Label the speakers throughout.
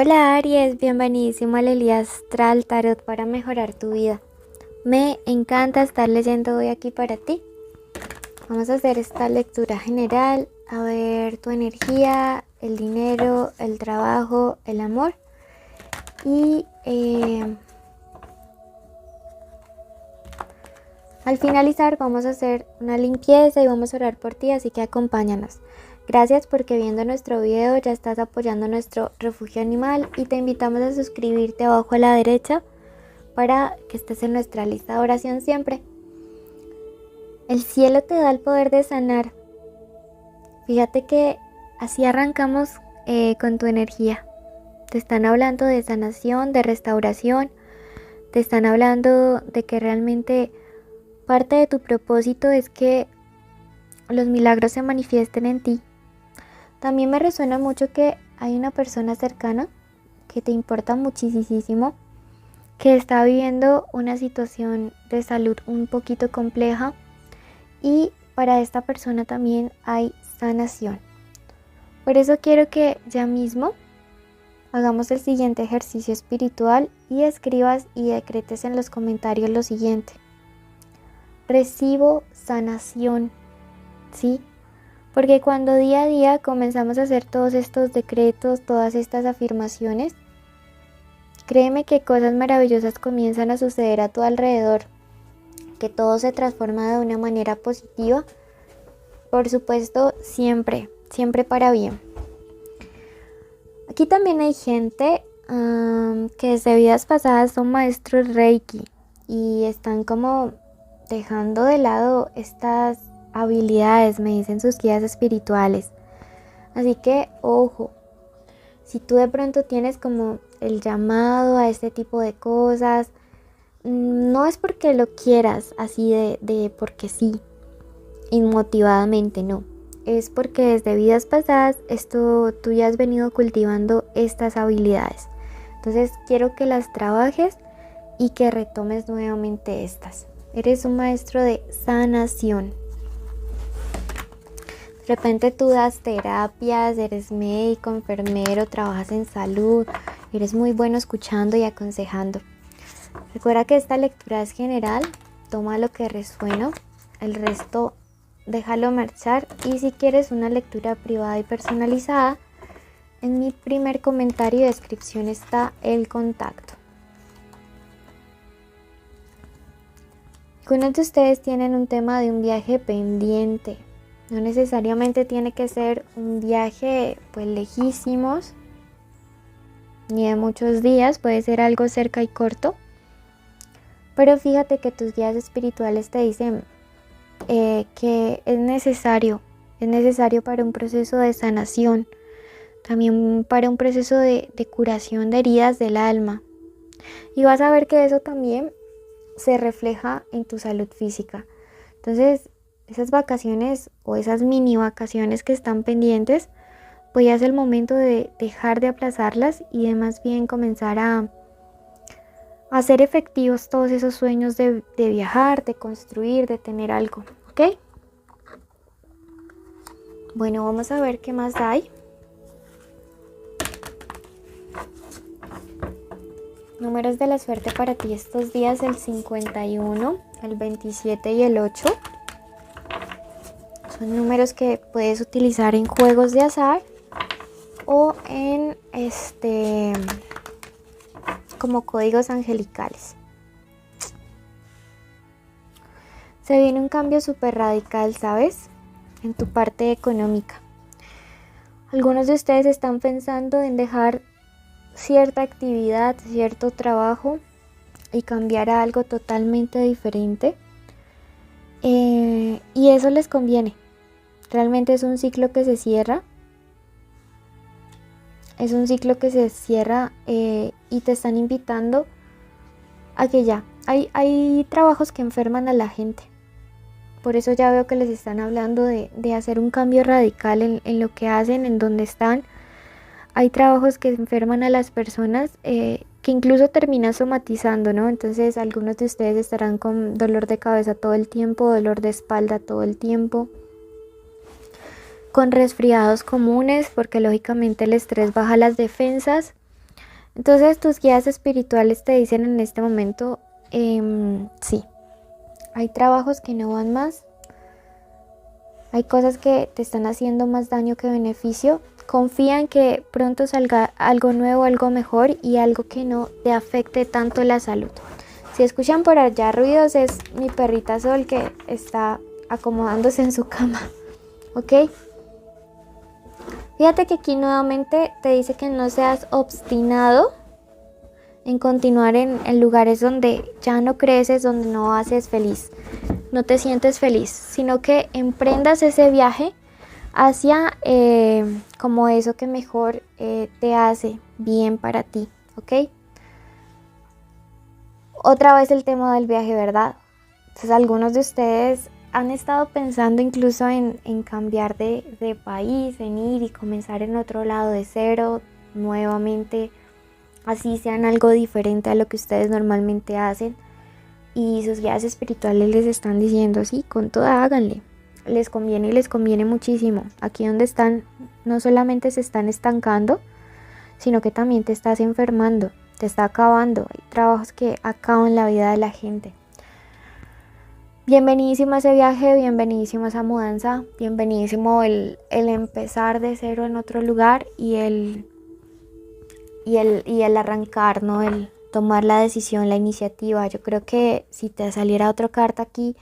Speaker 1: Hola Aries, bienvenidísimo al Elías Astral Tarot para mejorar tu vida. Me encanta estar leyendo hoy aquí para ti. Vamos a hacer esta lectura general, a ver tu energía, el dinero, el trabajo, el amor. Y al finalizar vamos a hacer una limpieza y vamos a orar por ti, así que acompáñanos. Gracias porque viendo nuestro video ya estás apoyando nuestro refugio animal y te invitamos a suscribirte abajo a la derecha para que estés en nuestra lista de oración siempre. El cielo te da el poder de sanar. Fíjate que así arrancamos con tu energía. Te están hablando de sanación, de restauración. Te están hablando de que realmente parte de tu propósito es que los milagros se manifiesten en ti. También me resuena mucho que hay una persona cercana que te importa muchísimo, que está viviendo una situación de salud un poquito compleja y para esta persona también hay sanación. Por eso quiero que ya mismo hagamos el siguiente ejercicio espiritual y escribas y decretes en los comentarios lo siguiente. Recibo sanación, ¿sí? Porque cuando día a día comenzamos a hacer todos estos decretos, todas estas afirmaciones, créeme que cosas maravillosas comienzan a suceder a tu alrededor, que todo se transforma de una manera positiva, por supuesto, siempre para bien. Aquí también hay gente que desde vidas pasadas son maestros Reiki y están como dejando de lado estas habilidades, me dicen sus guías espirituales. Así que ojo, si tú de pronto tienes como el llamado a este tipo de cosas, no es porque lo quieras así de porque sí, inmotivadamente, no. Es porque desde vidas pasadas tú ya has venido cultivando estas habilidades. Entonces quiero que las trabajes y que retomes nuevamente estas. Eres un maestro de sanación. De repente tú das terapias, eres médico, enfermero, trabajas en salud, eres muy bueno escuchando y aconsejando. Recuerda que esta lectura es general, toma lo que resuena, el resto déjalo marchar y si quieres una lectura privada y personalizada, en mi primer comentario y descripción está el contacto. Algunos de ustedes tienen un tema de un viaje pendiente. No necesariamente tiene que ser un viaje pues lejísimos, ni de muchos días, puede ser algo cerca y corto. Pero fíjate que tus guías espirituales te dicen que es necesario para un proceso de sanación, también para un proceso de curación de heridas del alma. Y vas a ver que eso también se refleja en tu salud física. Entonces, esas vacaciones o esas mini vacaciones que están pendientes, pues ya es el momento de dejar de aplazarlas y de más bien comenzar a hacer efectivos todos esos sueños de viajar, de construir, de tener algo, ¿ok? Bueno, vamos a ver qué más hay. Números de la suerte para ti estos días, el 51, el 27 y el 8. Son números que puedes utilizar en juegos de azar o en como códigos angelicales. Se viene un cambio súper radical, ¿sabes? En tu parte económica. Algunos de ustedes están pensando en dejar cierta actividad, cierto trabajo y cambiar a algo totalmente diferente. Y eso les conviene. Realmente es un ciclo que se cierra. Es un ciclo que se cierra y te están invitando a que ya. Hay trabajos que enferman a la gente. Por eso ya veo que les están hablando de hacer un cambio radical en lo que hacen, en donde están. Hay trabajos que enferman a las personas que incluso terminan somatizando, ¿no? Entonces algunos de ustedes estarán con dolor de cabeza todo el tiempo, dolor de espalda todo el tiempo, con resfriados comunes porque lógicamente el estrés baja las defensas Entonces tus guías espirituales te dicen en este momento, sí, hay trabajos que no van más, hay cosas que te están haciendo más daño que beneficio. Confía en que pronto salga algo nuevo, algo mejor y algo que no te afecte tanto la salud. Si escuchan por allá ruidos, es mi perrita Sol que está acomodándose en su cama, ¿ok? Fíjate que aquí nuevamente te dice que no seas obstinado en continuar en lugares donde ya no creces, donde no haces feliz, no te sientes feliz, sino que emprendas ese viaje hacia como eso que mejor te hace bien para ti, ¿ok? Otra vez el tema del viaje, ¿verdad? Entonces algunos de ustedes han estado pensando incluso en cambiar de país, en ir y comenzar en otro lado de cero, nuevamente, así sean algo diferente a lo que ustedes normalmente hacen. Y sus guías espirituales les están diciendo, sí, con toda háganle. Les conviene y les conviene muchísimo. Aquí donde están, no solamente se están estancando, sino que también te estás enfermando, te está acabando. Hay trabajos que acaban la vida de la gente. Bienvenidísimo a ese viaje, bienvenidísimo a esa mudanza, bienvenidísimo el empezar de cero en otro lugar y el arrancar, ¿no? El tomar la decisión, la iniciativa. Yo creo que si te saliera otra carta aquí,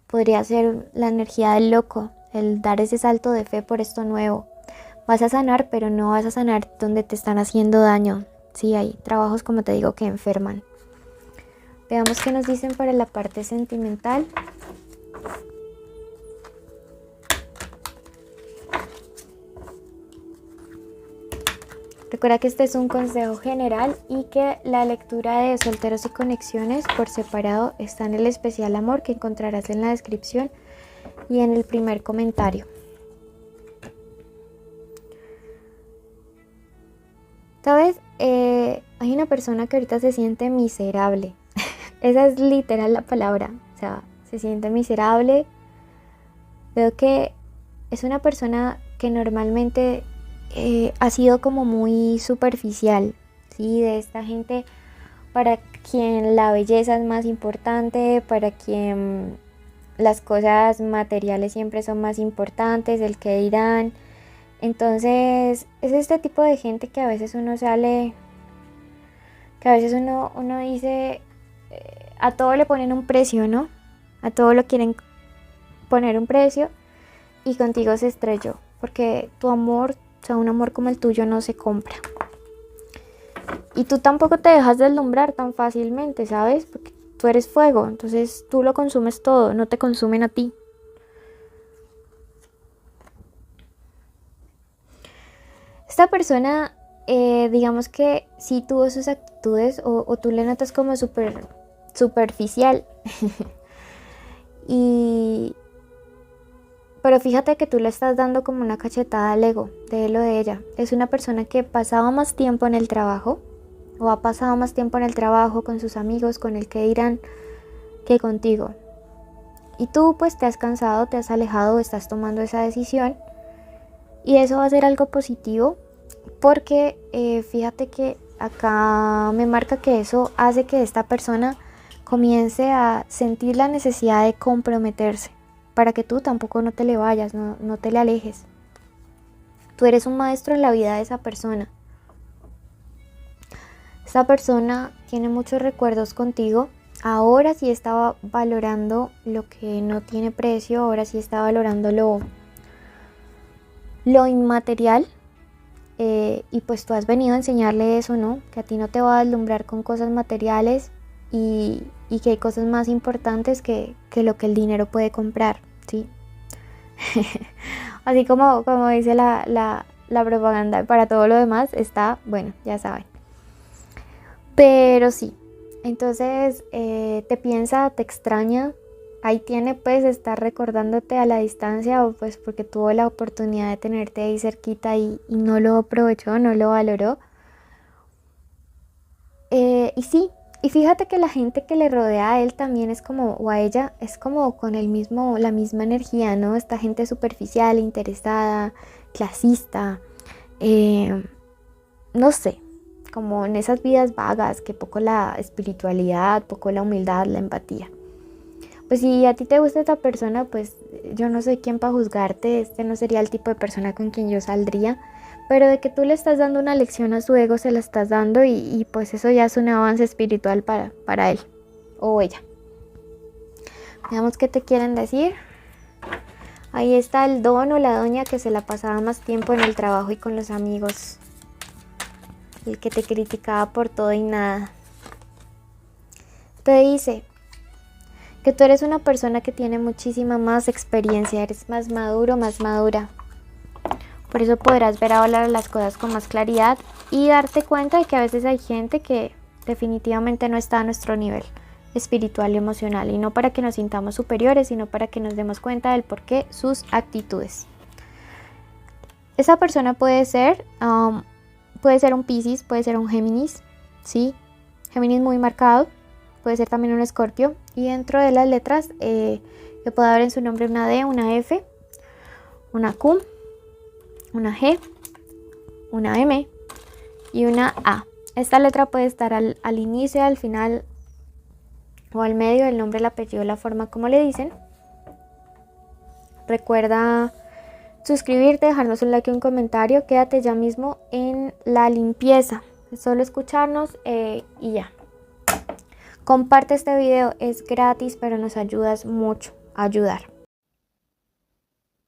Speaker 1: podría ser la energía del loco, el dar ese salto de fe por esto nuevo. Vas a sanar, pero no vas a sanar donde te están haciendo daño. Sí, hay trabajos, como te digo, que enferman. Veamos qué nos dicen para la parte sentimental. Recuerda que este es un consejo general y que la lectura de solteros y conexiones por separado está en el especial amor que encontrarás en la descripción y en el primer comentario. ¿Sabes? Hay una persona que ahorita se siente miserable. Esa es literal la palabra. O sea, se siente miserable. Veo que es una persona que normalmente ha sido como muy superficial, ¿sí? De esta gente para quien la belleza es más importante, para quien las cosas materiales siempre son más importantes, el que dirán. Entonces es este tipo de gente que a veces uno sale, que a veces uno dice, a todo le ponen un precio, ¿no? A todo lo quieren poner un precio y contigo se estrelló, porque tu amor, o sea, un amor como el tuyo no se compra. Y tú tampoco te dejas deslumbrar tan fácilmente, ¿sabes? Porque tú eres fuego, entonces tú lo consumes todo, no te consumen a ti. Esta persona, digamos que sí tuvo sus actitudes o tú le notas como súper superficial. Pero fíjate que tú le estás dando como una cachetada al ego de él o de ella. Es una persona que pasaba más tiempo en el trabajo o ha pasado más tiempo en el trabajo con sus amigos, con el que dirán, que contigo. Y tú pues te has cansado, te has alejado, estás tomando esa decisión. Y eso va a ser algo positivo porque fíjate que acá me marca que eso hace que esta persona comience a sentir la necesidad de comprometerse para que tú tampoco no te le vayas, no te le alejes. Tú eres un maestro en la vida de esa persona. Esta persona tiene muchos recuerdos contigo. Ahora sí está valorando lo que no tiene precio, ahora sí está valorando lo inmaterial. Y pues tú has venido a enseñarle eso, ¿no? Que a ti no te va a deslumbrar con cosas materiales y que hay cosas más importantes que lo que el dinero puede comprar, ¿sí? Así como dice la propaganda, para todo lo demás está, bueno, ya saben. Pero sí, entonces te piensa, te extraña. Ahí tiene pues estar recordándote a la distancia o pues porque tuvo la oportunidad de tenerte ahí cerquita y no lo aprovechó, no lo valoró. Y sí, y fíjate que la gente que le rodea a él también es como, o a ella, es como con la misma energía, ¿no? Esta gente superficial, interesada, clasista, no sé, como en esas vidas vagas, que poco la espiritualidad, poco la humildad, la empatía. Pues si a ti te gusta esta persona, pues yo no soy quien para juzgarte, este no sería el tipo de persona con quien yo saldría, pero de que tú le estás dando una lección a su ego, se la estás dando y pues eso ya es un avance espiritual para él o ella. Veamos qué te quieren decir. Ahí está el don o la doña que se la pasaba más tiempo en el trabajo y con los amigos. El que te criticaba por todo y nada. Te dice que tú eres una persona que tiene muchísima más experiencia, eres más maduro, más madura. Por eso podrás ver ahora las cosas con más claridad y darte cuenta de que a veces hay gente que definitivamente no está a nuestro nivel espiritual y emocional, y no para que nos sintamos superiores, sino para que nos demos cuenta del porqué sus actitudes. Esa persona puede ser un Piscis, puede ser un Géminis, ¿sí? Géminis muy marcado, puede ser también un Escorpio, y dentro de las letras que puede haber en su nombre una D, una F, una Q, una G, una M y una A. Esta letra puede estar al inicio, al final o al medio del nombre, el apellido, la forma como le dicen. Recuerda suscribirte, dejarnos un like y un comentario. Quédate ya mismo en la limpieza. Es solo escucharnos y ya. Comparte este video, es gratis, pero nos ayudas mucho a ayudar.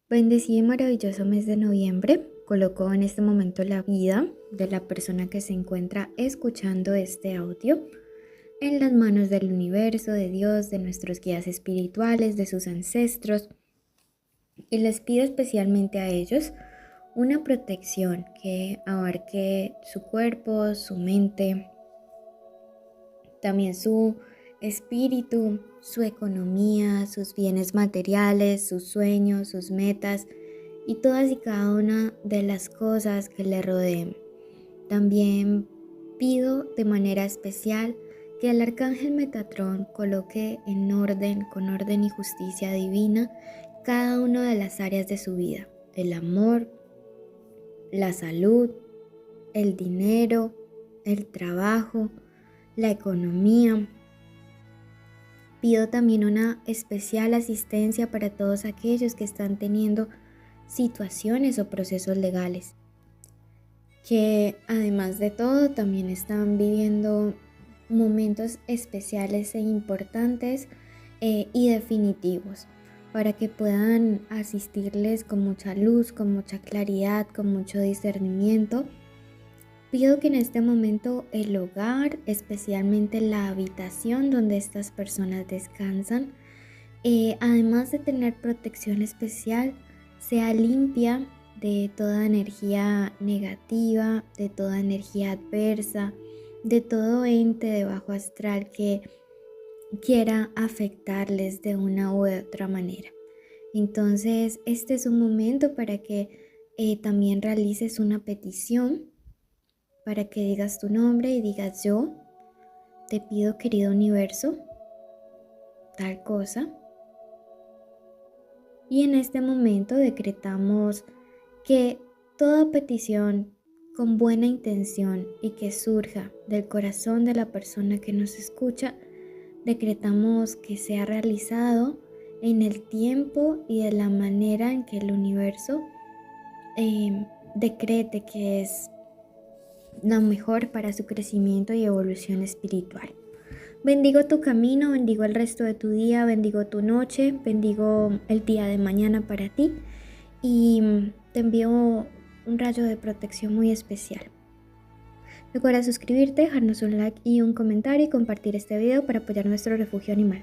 Speaker 1: Bendecido y maravilloso mes de noviembre. Coloco en este momento la vida de la persona que se encuentra escuchando este audio en las manos del universo, de Dios, de nuestros guías espirituales, de sus ancestros. Y les pido especialmente a ellos una protección que abarque su cuerpo, su mente, también su espíritu, su economía, sus bienes materiales, sus sueños, sus metas y todas y cada una de las cosas que le rodeen. También pido de manera especial que el arcángel Metatrón coloque en orden, con orden y justicia divina, cada una de las áreas de su vida: el amor, la salud, el dinero, el trabajo, la economía. Pido también una especial asistencia para todos aquellos que están teniendo situaciones o procesos legales, que además de todo también están viviendo momentos especiales e importantes y definitivos, para que puedan asistirles con mucha luz, con mucha claridad, con mucho discernimiento. Pido que en este momento el hogar, especialmente la habitación donde estas personas descansan, además de tener protección especial, sea limpia de toda energía negativa, de toda energía adversa, de todo ente de bajo astral que quiera afectarles de una u otra manera. Entonces, este es un momento para que también realices una petición, para que digas tu nombre y digas: yo te pido, querido universo, tal cosa. Y en este momento decretamos que toda petición con buena intención y que surja del corazón de la persona que nos escucha, decretamos que sea realizado en el tiempo y de la manera en que el universo decrete que es lo mejor para su crecimiento y evolución espiritual. Bendigo tu camino, bendigo el resto de tu día, bendigo tu noche, bendigo el día de mañana para ti y te envío un rayo de protección muy especial. Recuerda suscribirte, dejarnos un like y un comentario y compartir este video para apoyar nuestro refugio animal.